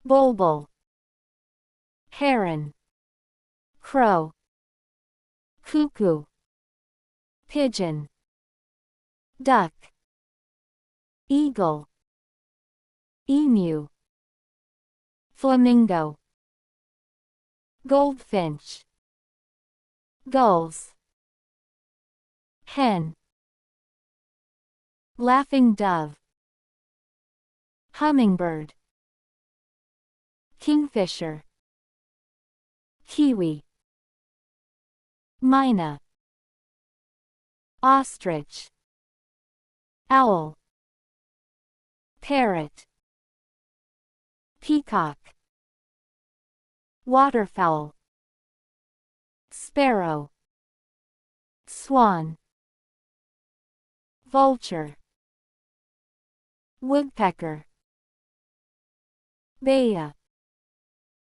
bulbul, heron, crow, cuckoo, pigeon, duck, eagle, emu, flamingo, goldfinch, gulls, hen, laughing dove, hummingbird, kingfisher, kiwi, myna, ostrich, owl, parrot, peacock, waterfowl, sparrow, swan, vulture, woodpecker, baya,